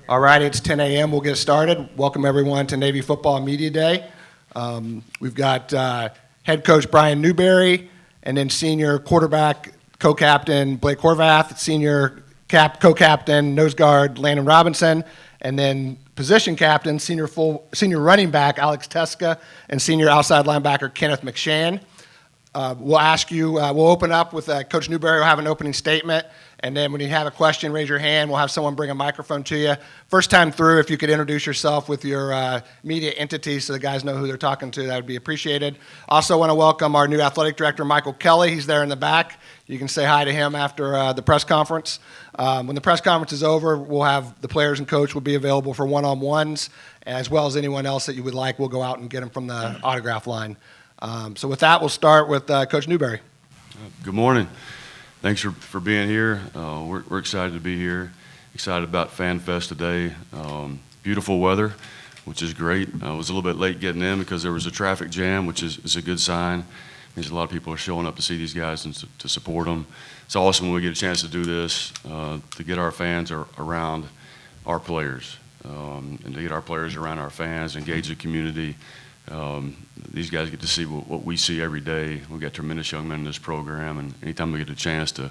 All right, it's 10 a.m. We'll get started. Welcome, everyone, to Navy Football Media Day. We've got Head Coach Brian Newberry, and then senior quarterback co-captain Blake Horvath, senior co-captain nose guard Landon Robinson, and then position captain senior running back Alex Tecza, and senior outside linebacker Kenneth McShan. We'll open up with Coach Newberry will have an opening statement, and then when you have a question, raise your hand. We'll have someone bring a microphone to you. First time through, if you could introduce yourself with your media entity so the guys know who they're talking to, that would be appreciated. Also want to welcome our new athletic director, Michael Kelly. He's there in the back. You can say hi to him after the press conference. When the press conference is over, we'll have the players and coach will be available for one-on-ones, as well as anyone else that you would like. We'll go out and get them from the autograph line. So with that, we'll start with Coach Newberry. Good morning. Thanks for being here. We're excited to be here. Excited about Fan Fest today. Beautiful weather, which is great. I was a little bit late getting in because there was a traffic jam, which is a good sign. Means a lot of people are showing up to see these guys and to support them. It's awesome when we get a chance to do this, to get our fans around our players, and to get our players around our fans, engage the community. These guys get to see what we see every day. We've got tremendous young men in this program, and anytime we get a chance to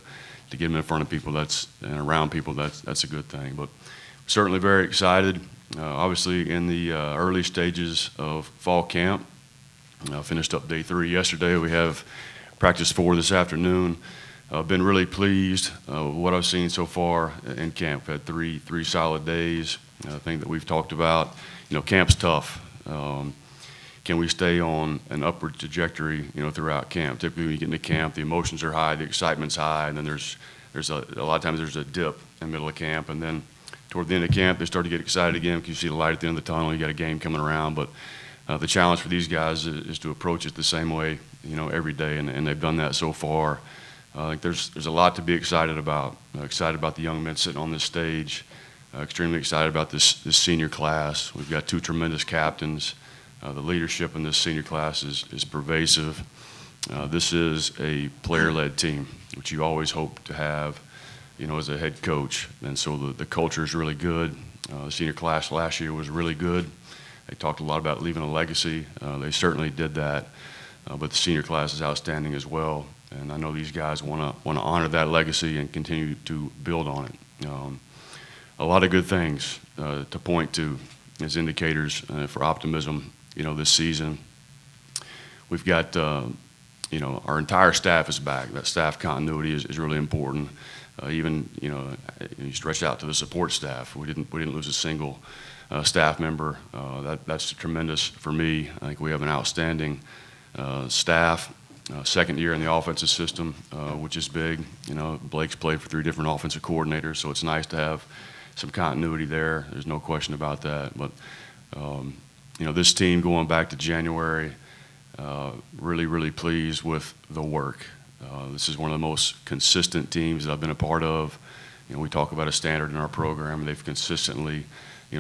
get them in front of people and around people, that's a good thing. But certainly very excited. Obviously in the early stages of fall camp. Finished up day 3 yesterday. We have practice 4 this afternoon. Been really pleased with what I've seen so far in camp. Had three solid days. I think that we've talked about. Camp's tough. Can we stay on an upward trajectory, throughout camp? Typically, when you get into camp, the emotions are high, the excitement's high, and then there's a lot of times there's a dip in the middle of camp, and then toward the end of camp, they start to get excited again because you see the light at the end of the tunnel. You got a game coming around, but the challenge for these guys is to approach it the same way, every day, and they've done that so far. I think there's a lot to be excited about. Excited about the young men sitting on this stage. Extremely excited about this senior class. We've got 2 tremendous captains. The leadership in this senior class is pervasive. This is a player-led team, which you always hope to have, as a head coach. And so the culture is really good. The senior class last year was really good. They talked a lot about leaving a legacy. They certainly did that. But the senior class is outstanding as well. And I know these guys want to honor that legacy and continue to build on it. A lot of good things to point to as indicators for optimism. This season, we've got, our entire staff is back. That staff continuity is really important. Even, you stretch out to the support staff. We didn't lose a single staff member. That's tremendous for me. I think we have an outstanding staff. Second year in the offensive system, which is big. Blake's played for 3 different offensive coordinators, so it's nice to have some continuity there. There's no question about that. But this team going back to January, really, really pleased with the work. This is one of the most consistent teams that I've been a part of. We talk about a standard in our program, and they've consistently,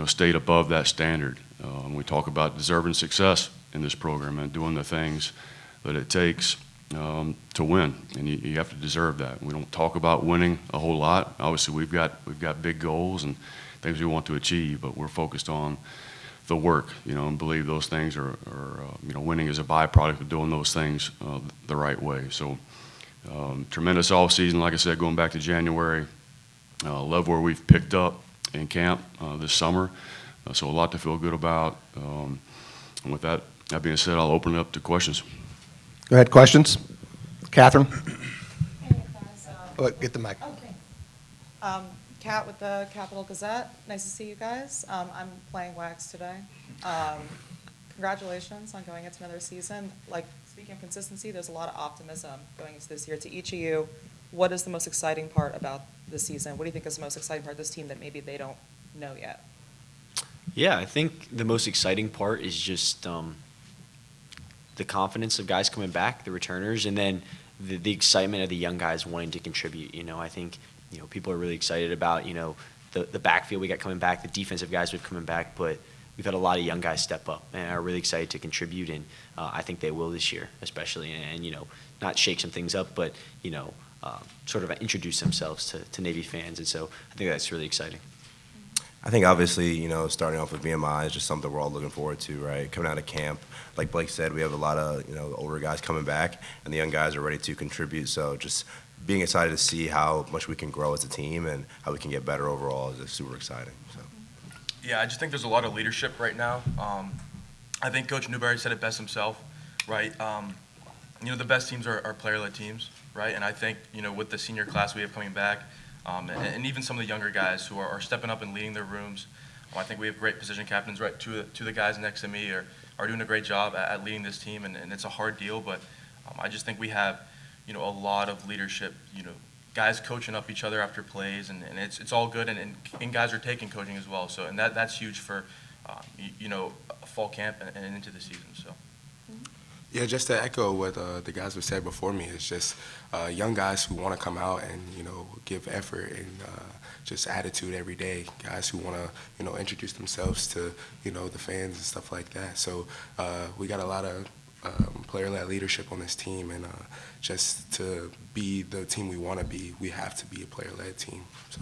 stayed above that standard. We talk about deserving success in this program and doing the things that it takes to win, and you have to deserve that. We don't talk about winning a whole lot. Obviously, we've got big goals and things we want to achieve, but we're focused on the work, and believe those things are winning is a byproduct of doing those things the right way. So tremendous off season, like I said, going back to January. Love where we've picked up in camp this summer. So a lot to feel good about. And with that being said, I'll open it up to questions. Go ahead, questions. Catherine? Hey, guys. Get the mic. Okay. Kat with the Capital Gazette. Nice to see you guys. I'm playing Wags today. Congratulations on going into another season. Speaking of consistency, there's a lot of optimism going into this year. To each of you, what is the most exciting part about this season? What do you think is the most exciting part of this team that maybe they don't know yet? Yeah, I think the most exciting part is just the confidence of guys coming back, the returners, and then the excitement of the young guys wanting to contribute. I think people are really excited about the backfield we got coming back, the defensive guys we've coming back, but we've had a lot of young guys step up and are really excited to contribute, and I think they will this year, especially, and not shake some things up, but sort of introduce themselves to Navy fans, and so I think that's really exciting. I think obviously, starting off with BMI is just something we're all looking forward to, right? Coming out of camp, like Blake said, we have a lot of, older guys coming back, and the young guys are ready to contribute. So just being excited to see how much we can grow as a team and how we can get better overall is just super exciting. So. Yeah, I just think there's a lot of leadership right now. I think Coach Newberry said it best himself, right? The best teams are player-led teams, right? And I think, with the senior class we have coming back, and even some of the younger guys who are stepping up and leading their rooms, I think we have great position captains, right? Two of the guys next to me are doing a great job at leading this team, and it's a hard deal, but I just think we have, a lot of leadership, guys coaching up each other after plays, and it's all good, and guys are taking coaching as well. So, and that's huge for, fall camp and into the season. So. Yeah, just to echo what the guys have said before me, it's just young guys who want to come out and give effort and just attitude every day. Guys who want to introduce themselves to the fans and stuff like that. So we got a lot of player-led leadership on this team, and just to be the team we want to be, we have to be a player-led team. So,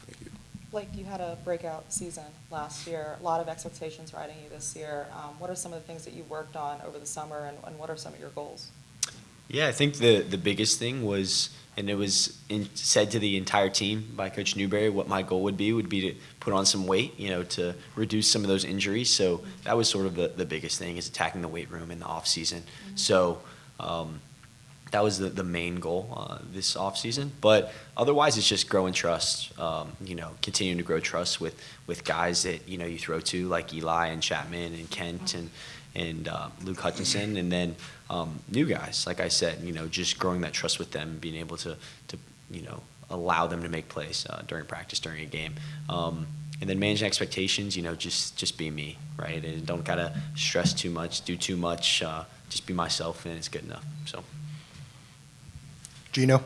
thank you. Blake, you had a breakout season last year. A lot of expectations riding you this year. What are some of the things that you worked on over the summer, and what are some of your goals? Yeah, I think the biggest thing was, and it was said to the entire team by Coach Newberry, what my goal would be to put on some weight, to reduce some of those injuries. So that was sort of the biggest thing, is attacking the weight room in the off season. Mm-hmm. So that was the main goal this off season. But otherwise, it's just growing trust. Continuing to grow trust with guys that you throw to, like Eli and Chapman and Kent and Luke Hutchinson, and then new guys, like I said, just growing that trust with them, being able to allow them to make plays during practice, during a game. And then managing expectations, just be me, right? And don't gotta stress too much, do too much, just be myself, and it's good enough. So. Gino?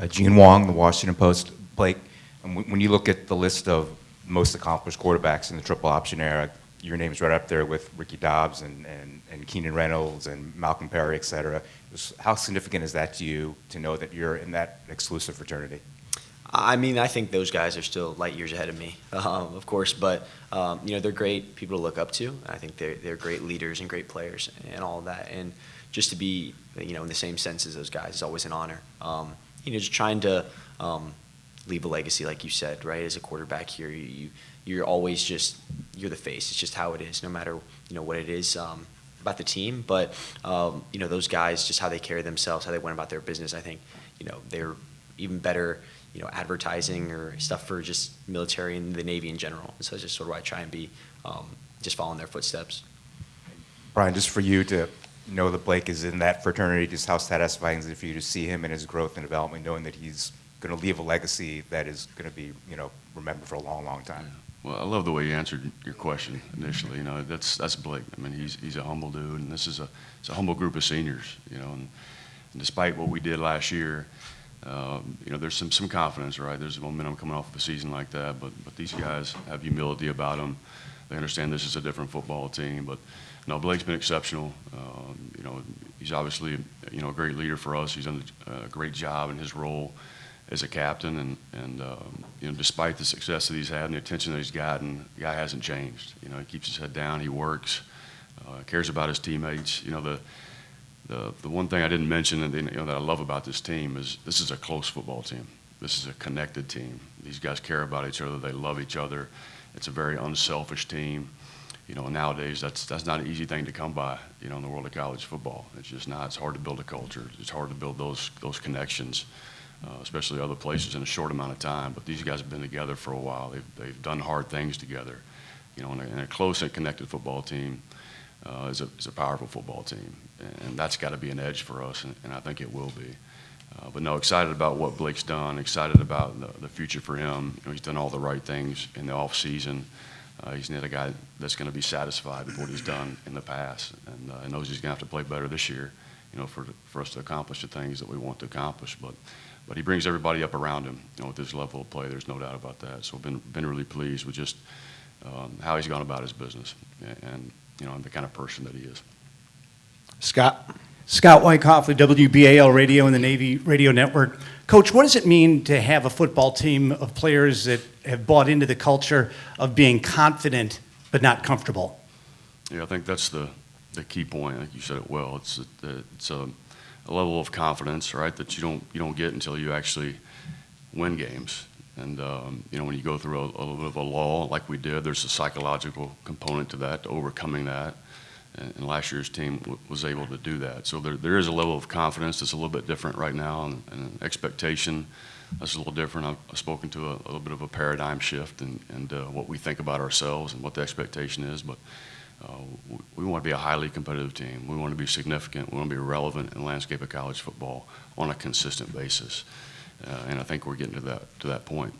Gene Wong, The Washington Post. Blake, when you look at the list of most accomplished quarterbacks in the triple option era, your name's right up there with Ricky Dobbs and Keenan Reynolds and Malcolm Perry, et cetera. How significant is that to you to know that you're in that exclusive fraternity? I mean, I think those guys are still light years ahead of me, of course, but they're great people to look up to. I think they're great leaders and great players and all of that. And just to be, in the same sense as those guys is always an honor. Just trying to leave a legacy, like you said, right? As a quarterback here, you're always you're the face. It's just how it is, no matter what it is about the team. But those guys, just how they carry themselves, how they went about their business. I think they're even better. Advertising or stuff for just military and the Navy in general. And so it's just sort of why I try and be just following their footsteps. Brian, just for you to know that Blake is in that fraternity, just how satisfying is it for you to see him in his growth and development, knowing that he's going to leave a legacy that is going to be, remembered for a long, long time? Yeah. Well, I love the way you answered your question initially. That's Blake. I mean, he's a humble dude, and it's a humble group of seniors. And despite what we did last year, there's some confidence, right? There's momentum coming off of a season like that, but these guys have humility about them. They understand this is a different football team, but Blake's been exceptional. He's obviously a great leader for us. He's done a great job in his role as a captain, and despite the success that he's had and the attention that he's gotten, the guy hasn't changed. He keeps his head down. He works, cares about his teammates. The one thing I didn't mention that I love about this team is this is a close football team. This is a connected team. These guys care about each other. They love each other. It's a very unselfish team. Nowadays that's not an easy thing to come by. In the world of college football, it's just not. It's hard to build a culture. It's hard to build those connections, especially other places in a short amount of time. But these guys have been together for a while. They've done hard things together. In a close and connected football team is a powerful football team. And that's got to be an edge for us, and I think it will be. But excited about what Blake's done, excited about the future for him. He's done all the right things in the off season. He's not a guy that's going to be satisfied with what he's done in the past, and knows he's going to have to play better this year, for us to accomplish the things that we want to accomplish. But he brings everybody up around him, with his level of play. There's no doubt about that. So I've been really pleased with just how he's gone about his business and the kind of person that he is. Scott? Scott Wyckoff with WBAL Radio and the Navy Radio Network. Coach, what does it mean to have a football team of players that have bought into the culture of being confident but not comfortable? Yeah, I think that's the key point. I think you said it well. It's a level of confidence, right, that you don't get until you actually win games. And when you go through a little bit of a lull like we did, there's a psychological component to that, to overcoming that. And last year's team was able to do that. So there is a level of confidence that's a little bit different right now, and expectation that's a little different. I've spoken to a little bit of a paradigm shift and what we think about ourselves and what the expectation is. But we want to be a highly competitive team. We want to be significant. We want to be relevant in the landscape of college football on a consistent basis. And I think we're getting to that point.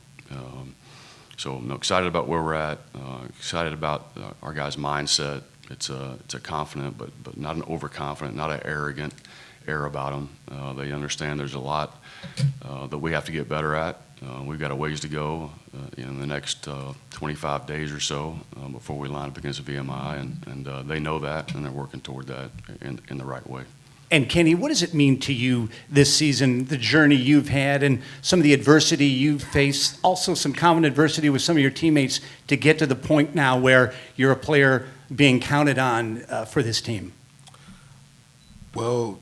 So I'm excited about where we're at. Excited about our guys' mindset. It's a confident, but not an overconfident, not an arrogant air about them. They understand there's a lot that we have to get better at. We've got a ways to go in the next 25 days or so before we line up against VMI, and they know that, and they're working toward that in the right way. And Kenny, what does it mean to you this season, the journey you've had and some of the adversity you've faced, also some common adversity with some of your teammates to get to the point now where you're a player being counted on for this team? Well,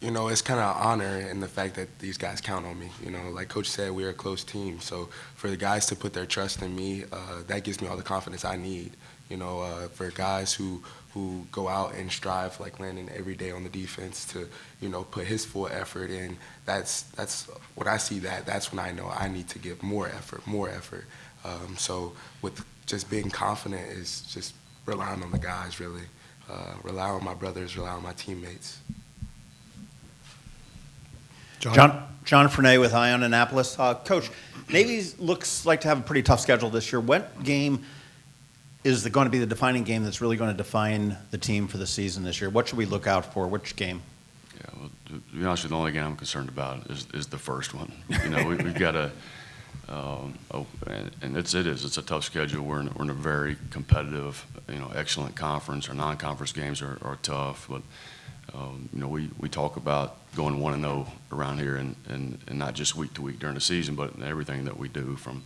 it's kind of an honor in the fact that these guys count on me. Like Coach said, we're a close team. So for the guys to put their trust in me, that gives me all the confidence I need. For guys who go out and strive like Landon every day on the defense to, put his full effort in, that's when I see that, that's when I know I need to give more effort. So with just being confident is just relying on the guys, really. Rely on my brothers, rely on my teammates. John Frenay with Ion Annapolis. Coach, Navy looks like to have a pretty tough schedule this year. What game is going to be the defining game that's really going to define the team for the season this year? What should we look out for? Which game? Yeah, well, to be honest with you, the only game I'm concerned about is the first one. We've got a and it's a tough schedule. We're in a very competitive, excellent conference. Our non-conference games are tough, but we talk about going 1-0 around here, and not just week to week during the season, but in everything that we do, from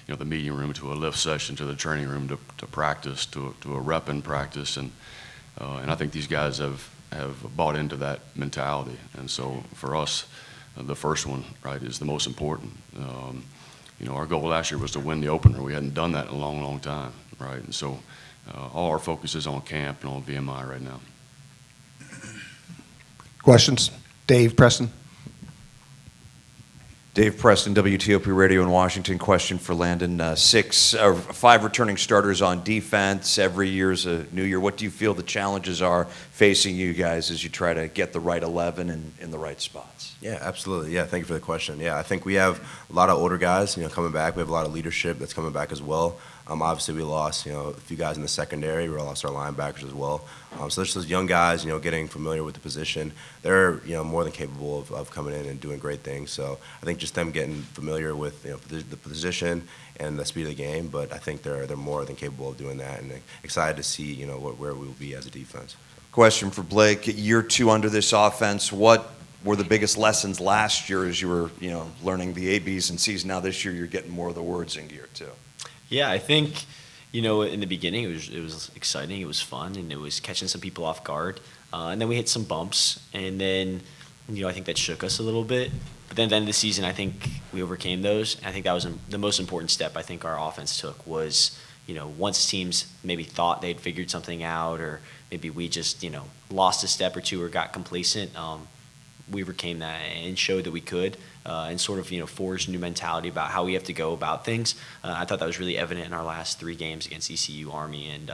the meeting room to a lift session to the training room to practice to a rep in practice, and I think these guys have bought into that mentality. And so for us, the first one, right, is the most important. Our goal last year was to win the opener. We hadn't done that in a long, long time, right? And so all our focus is on camp and on VMI right now. Questions? Dave, Preston. Dave Preston, WTOP Radio in Washington. Question for Landon. 5 returning starters on defense. Every year's a new year. What do you feel the challenges are facing you guys as you try to get the right 11 in the right spots? Yeah, absolutely. Yeah, thank you for the question. Yeah, I think we have a lot of older guys, coming back. We have a lot of leadership that's coming back as well. Obviously, we lost, a few guys in the secondary. We lost our linebackers as well. So there's those young guys, getting familiar with the position. They're, more than capable of coming in and doing great things. So I think just them getting familiar with, the position and the speed of the game. But I think they're more than capable of doing that, and excited to see, where we will be as a defense. Question for Blake. Year 2 under this offense, what were the biggest lessons last year as you were, learning the A, B's, and C's? Now this year you're getting more of the words in year 2. Yeah, I think, in the beginning it was exciting, it was fun, and it was catching some people off guard. And then we hit some bumps, and then, I think that shook us a little bit. But then at the end of the season, I think we overcame those. And I think that was the most important step I think our offense took was, once teams maybe thought they'd figured something out, or maybe we just, lost a step or two or got complacent, we overcame that and showed that we could. And sort of, forged a new mentality about how we have to go about things. I thought that was really evident in our last 3 games against ECU, Army, and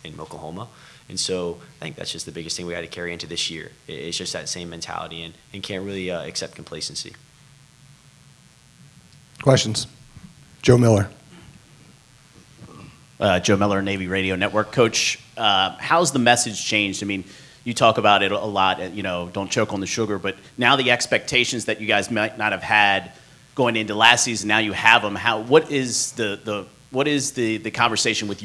in Oklahoma. And so I think that's just the biggest thing we had to carry into this year. It's just that same mentality and can't really accept complacency. Questions? Joe Miller. Joe Miller, Navy Radio Network. Coach, how's the message changed? I mean, you talk about it a lot, don't choke on the sugar, but now the expectations that you guys might not have had going into last season, now you have them. What is the conversation with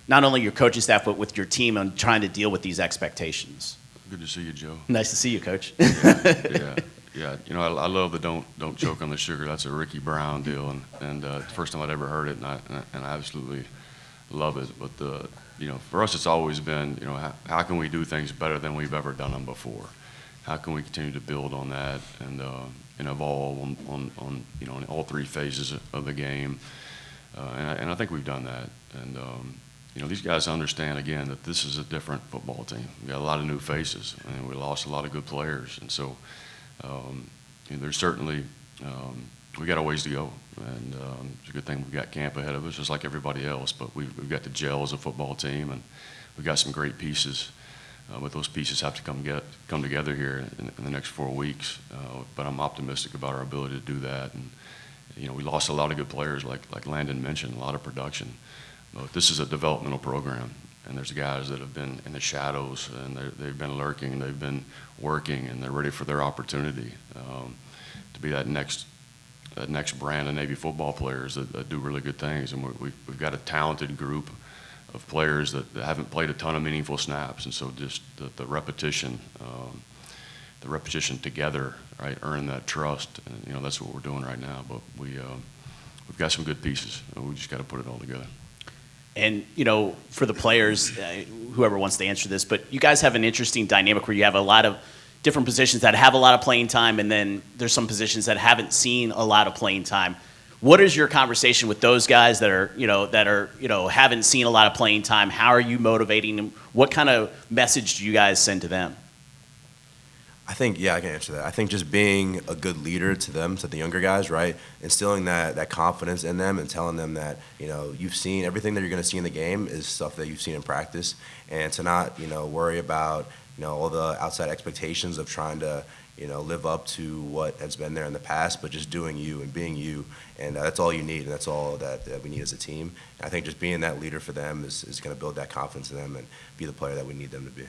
not only your coaching staff, but with your team on trying to deal with these expectations? Good to see you, Joe. Nice to see you, Coach. Yeah. You know, I love the don't choke on the sugar. That's a Ricky Brown deal, and the first time I'd ever heard it, and I absolutely love it. But you know, for us, it's always been, you know, how can we do things better than we've ever done them before? How can we continue to build on that and evolve on you know, in all three phases of the game? And I think we've done that. And you know, these guys understand again that this is a different football team. We got a lot of new faces, and we lost a lot of good players, and so. You know, there's certainly we got a ways to go, and it's a good thing we've got camp ahead of us, just like everybody else. But we've got to gel as a football team, and we've got some great pieces. But those pieces have to come together here in the next 4 weeks. But I'm optimistic about our ability to do that. And you know, we lost a lot of good players, like Landon mentioned, a lot of production. But this is a developmental program. And there's guys that have been in the shadows, and they've been lurking, they've been working, and they're ready for their opportunity to be that next brand of Navy football players that do really good things. And we've got a talented group of players that haven't played a ton of meaningful snaps, and so just the repetition together, right, earning that trust. And you know, that's what we're doing right now. But we've got some good pieces. We just got to put it all together. And, you know, for the players, whoever wants to answer this, but you guys have an interesting dynamic where you have a lot of different positions that have a lot of playing time, and then there's some positions that haven't seen a lot of playing time. What is your conversation with those guys that are haven't seen a lot of playing time? How are you motivating them? What kind of message do you guys send to them? I think, yeah, I can answer that. I think just being a good leader to them, to the younger guys, right? Instilling that confidence in them and telling them that, you know, you've seen everything that you're going to see in the game is stuff that you've seen in practice. And to not, you know, worry about, you know, all the outside expectations of trying to, you know, live up to what has been there in the past, but just doing you and being you. And that's all you need, and that's all that we need as a team. And I think just being that leader for them is going to build that confidence in them and be the player that we need them to be.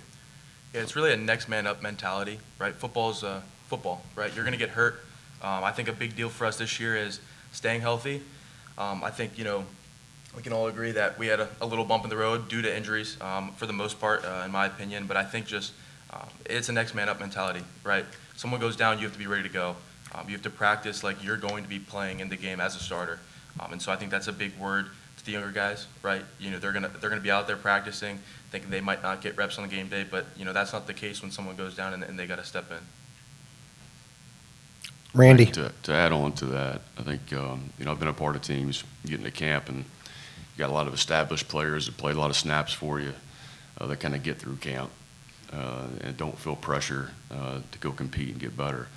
Yeah, it's really a next man up mentality, right? Football's football, right? You're going to get hurt. I think a big deal for us this year is staying healthy. I think, you know, we can all agree that we had a little bump in the road due to injuries for the most part, in my opinion. But I think just it's a next man up mentality, right? Someone goes down, you have to be ready to go. You have to practice like you're going to be playing in the game as a starter. And so I think that's a big word to the younger guys, right? You know, they're gonna be out there practicing, thinking they might not get reps on the game day, but you know that's not the case when someone goes down and they got to step in. Randy. To add on to that, I think you know, I've been a part of teams getting to camp, and you got a lot of established players that play a lot of snaps for you that kind of get through camp and don't feel pressure to go compete and get better.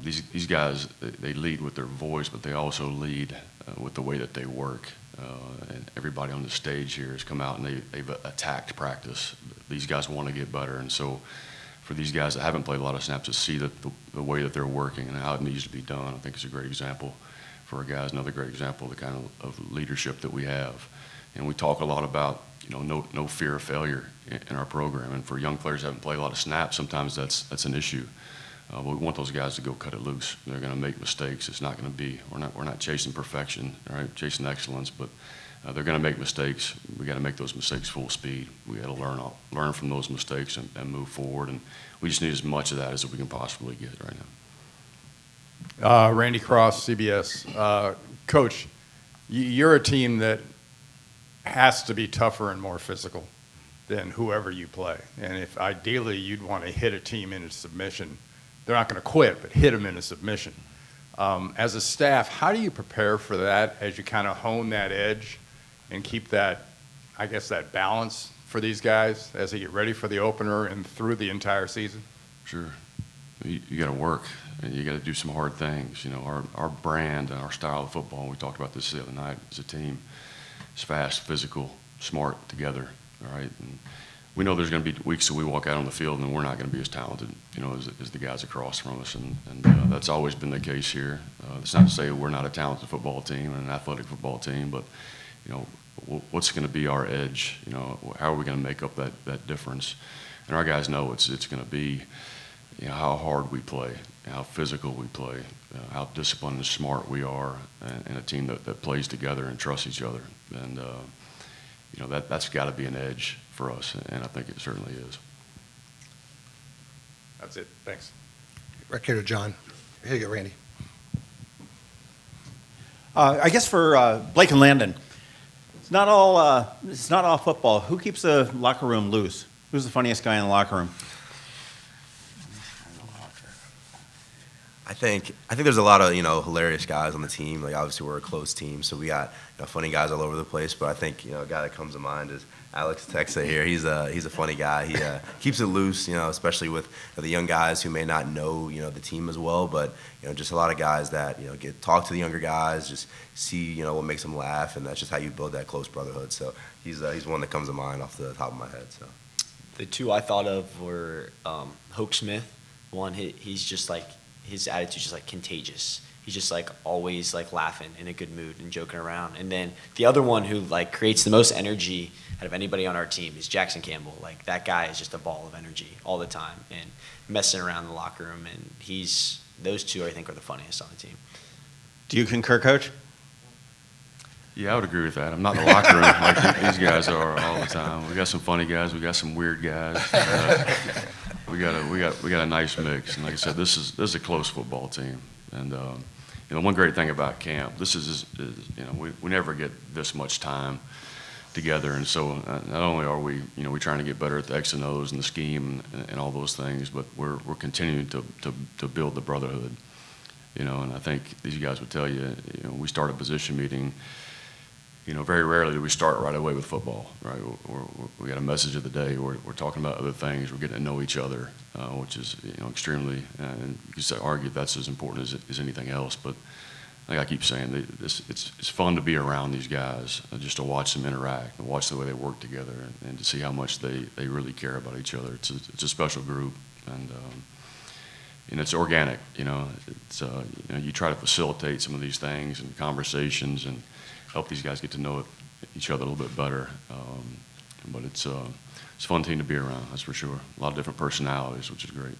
These guys, they lead with their voice, but they also lead with the way that they work. And everybody on the stage here has come out and they've attacked practice. These guys want to get better, and so for these guys that haven't played a lot of snaps to see the way that they're working and how it needs to be done, I think it's a great example for our guys. Another great example of the kind of leadership that we have. And we talk a lot about, you know, no fear of failure in our program. And for young players that haven't played a lot of snaps, sometimes that's an issue. But we want those guys to go cut it loose. They're going to make mistakes. It's not going to be, we're not chasing perfection, right? Chasing excellence, but they're going to make mistakes. We got to make those mistakes full speed. We got to learn from those mistakes and move forward. And we just need as much of that as we can possibly get right now. Randy Cross, CBS. Coach, you're a team that has to be tougher and more physical than whoever you play. And if ideally you'd want to hit a team into submission, they're not going to quit, but hit them in a submission. As a staff, how do you prepare for that as you kind of hone that edge and keep that, I guess, that balance for these guys as they get ready for the opener and through the entire season? Sure. You got to work, and you got to do some hard things. You know, our brand and our style of football, we talked about this the other night as a team, is fast, physical, smart, together, all right? And we know there's going to be weeks that we walk out on the field and we're not going to be as talented, you know, as the guys across from us, and that's always been the case here. That's not to say we're not a talented football team and an athletic football team, but you know, what's going to be our edge? You know, how are we going to make up that difference? And our guys know it's going to be, you know, how hard we play, how physical we play, how disciplined and smart we are, and a team that plays together and trusts each other. And you know, that's got to be an edge for us, and I think it certainly is. That's it. Thanks. Right here to John. Here you go, Randy. I guess for Blake and Landon, it's not all football. Who keeps the locker room loose? Who's the funniest guy in the locker room? I think there's a lot of hilarious guys on the team. Like obviously we're a close team, so we got funny guys all over the place. But I think a guy that comes to mind is Alex Tecza here. He's a funny guy. He keeps it loose, especially with the young guys who may not know the team as well. But just a lot of guys that talk to the younger guys, just see what makes them laugh, and that's just how you build that close brotherhood. So he's one that comes to mind off the top of my head. So The two I thought of were Hoke Smith. One, he's just like, his attitude's just like contagious. He's just like always like laughing, in a good mood and joking around. And then the other one who like creates the most energy out of anybody on our team is Jackson Campbell. Like that guy is just a ball of energy all the time and messing around in the locker room. And those two I think are the funniest on the team. Do you concur, Coach? Yeah, I would agree with that. I'm not in the locker room like these guys are all the time. We got some funny guys. We got some weird guys. We got a nice mix. And like I said, this is a close football team. And one great thing about camp, this is we never get this much time together. And so not only are we trying to get better at the X and O's and the scheme and all those things, but we're continuing to build the brotherhood. And I think these guys would tell you, we start a position meeting. Very rarely do we start right away with football, right? We got a message of the day. We're talking about other things. We're getting to know each other, which is extremely. And you could argue that's as important as anything else. But like I keep saying, it's fun to be around these guys, just to watch them interact and watch the way they work together, and to see how much they really care about each other. It's a special group, and it's organic. It's you try to facilitate some of these things and conversations and help these guys get to know each other a little bit better. But it's a fun team to be around, that's for sure. A lot of different personalities, which is great.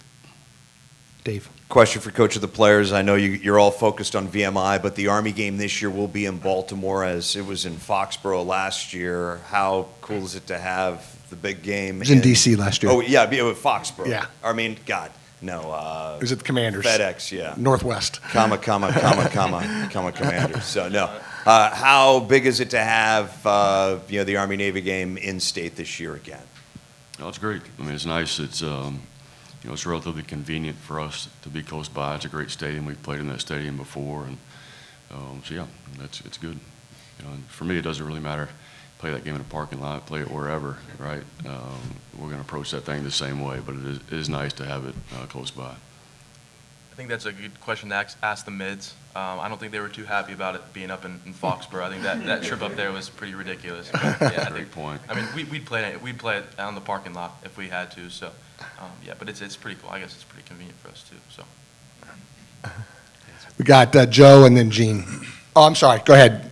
Dave. Question for Coach of the players. I know you're all focused on VMI, but the Army game this year will be in Baltimore as it was in Foxborough last year. How cool is it to have the big game? It was in D.C. last year. Oh, yeah, with Foxborough. Yeah. I mean, God, no. It was at the Commanders. FedEx, yeah. Northwest. Comma, Commanders. So, no. How big is it to have the Army-Navy game in state this year again? No, it's great. I mean, it's nice. It's it's relatively convenient for us to be close by. It's a great stadium. We've played in that stadium before, and so yeah, it's good. And for me, it doesn't really matter. Play that game in a parking lot, play it wherever, right? We're going to approach that thing the same way, but it is nice to have it close by. I think that's a good question to ask the mids. I don't think they were too happy about it being up in Foxborough. I think that trip up there was pretty ridiculous. But, yeah, Great point. I mean, we'd play it out in the parking lot if we had to. So, yeah, but it's pretty cool. I guess it's pretty convenient for us too. So. We got Joe and then Gene. Oh, I'm sorry. Go ahead.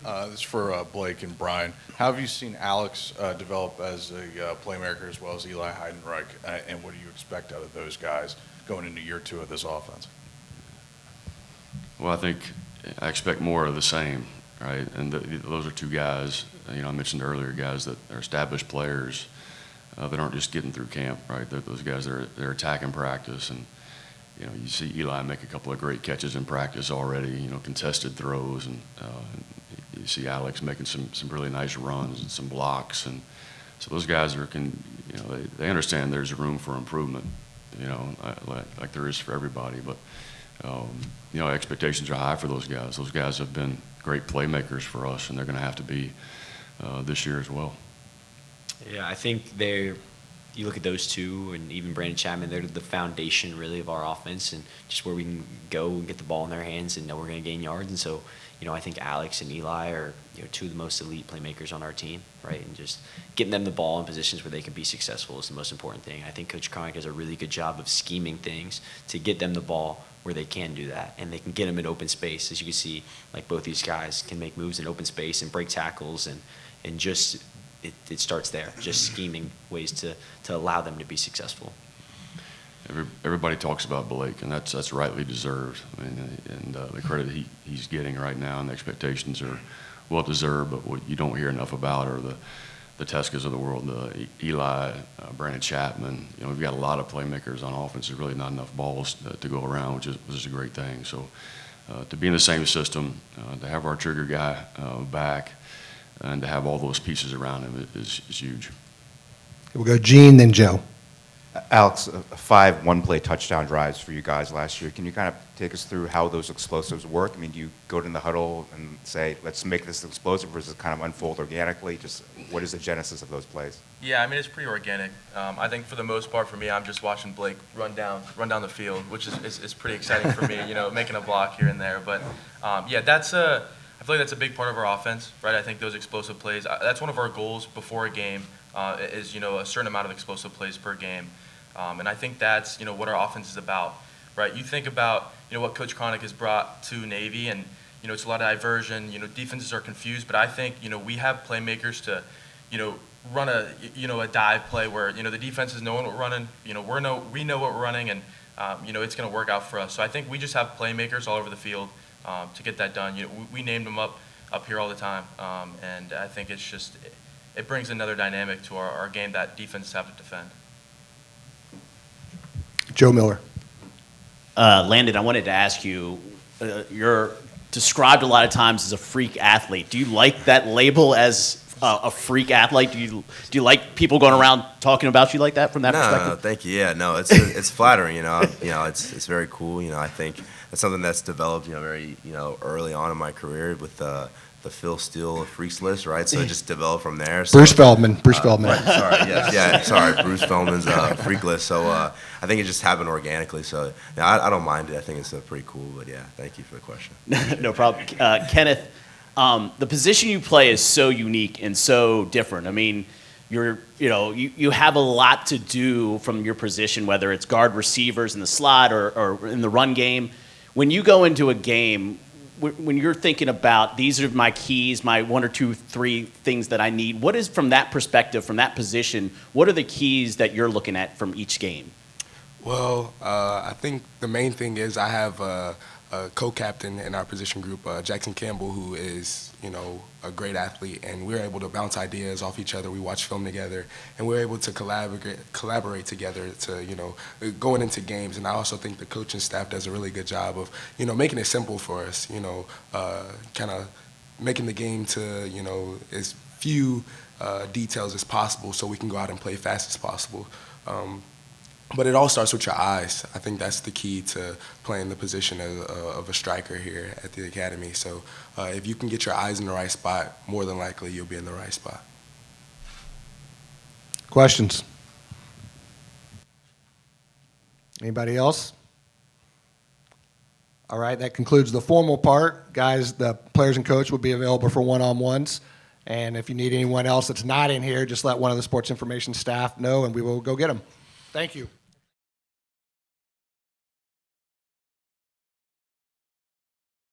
This is for Blake and Brian. How have you seen Alex develop as a playmaker as well as Eli Heidenreich, and what do you expect out of those guys going into year 2 of this offense? Well, I expect more of the same, right? And those are two guys, I mentioned earlier, guys that are established players that aren't just getting through camp, right? Those guys they're attacking practice, and you see Eli make a couple of great catches in practice already, contested throws, and you see Alex making some really nice runs and some blocks, and so those guys they understand there's room for improvement, like there is for everybody, but expectations are high for those guys. Those guys have been great playmakers for us, and they're going to have to be this year as well. Yeah, I think you look at those two, and even Brandon Chapman, they're the foundation really of our offense, and just where we can go and get the ball in their hands and know we're going to gain yards. And so, I think Alex and Eli are two of the most elite playmakers on our team, right? And just getting them the ball in positions where they can be successful is the most important thing. I think Coach Cronk does a really good job of scheming things to get them the ball where they can do that, and they can get them in open space. As you can see, like both these guys can make moves in open space and break tackles, and just it starts there, just scheming ways to allow them to be successful. Everybody talks about Blake, and that's rightly deserved. I mean, and the credit he's getting right now and the expectations are well deserved. But what you don't hear enough about are the the Tecas of the world, Eli, Brandon Chapman. We've got a lot of playmakers on offense. There's really not enough balls to go around, which is a great thing. So to be in the same system, to have our trigger guy back, and to have all those pieces around him is huge. We'll go Gene, then Joe. Alex, 5 one-play touchdown drives for you guys last year. Can you kind of take us through how those explosives work? I mean, do you go in the huddle and say, let's make this explosive, or does it kind of unfold organically? Just what is the genesis of those plays? Yeah, I mean, it's pretty organic. I think for the most part for me, I'm just watching Blake run down the field, which is pretty exciting for me, making a block here and there. But yeah, I feel like that's a big part of our offense, right? I think those explosive plays, that's one of our goals before a game, is, a certain amount of explosive plays per game. And I think that's, what our offense is about, right? You think about, what Coach Cronick has brought to Navy, and, it's a lot of diversion. Defenses are confused, but I think, we have playmakers to, run a dive play where, the defenses know what we're running, we know what we're running, and, it's going to work out for us. So I think we just have playmakers all over the field to get that done. We named them up here all the time, and I think it's just, it brings another dynamic to our game that defenses have to defend. Joe Miller. Landon, I wanted to ask you, you're described a lot of times as a freak athlete. Do you like that label as a freak athlete? Do you like people going around talking about you like that from that perspective? No, thank you. Yeah, no, it's flattering. It's very cool. I think that's something that's developed, very early on in my career with the Phil Steele freaks list, right? So it just developed from there. So, Bruce Feldman. Bruce Feldman. Right, sorry, yes, yeah, sorry, Bruce Feldman's freak list. So I think it just happened organically. So yeah, I don't mind it. I think it's pretty cool. But yeah, thank you for the question. No problem. Kenneth, the position you play is so unique and so different. I mean, you have a lot to do from your position, whether it's guard receivers in the slot or in the run game. When you go into a game, when you're thinking about these are my keys, my 1 or 2, 3 things that I need, what is, from that perspective, from that position, what are the keys that you're looking at from each game? Well, I think the main thing is I have a co-captain in our position group, Jackson Campbell, who is, a great athlete, and we're able to bounce ideas off each other. We watch film together, and we're able to collaborate together to, going into games. And I also think the coaching staff does a really good job of, making it simple for us, kind of making the game to, as few details as possible so we can go out and play fast as possible. But it all starts with your eyes. I think that's the key to playing the position of a striker here at the academy. So if you can get your eyes in the right spot, more than likely you'll be in the right spot. Questions? Anybody else? All right, that concludes the formal part. Guys, the players and coach will be available for one-on-ones. And if you need anyone else that's not in here, just let one of the sports information staff know, and we will go get them. Thank you.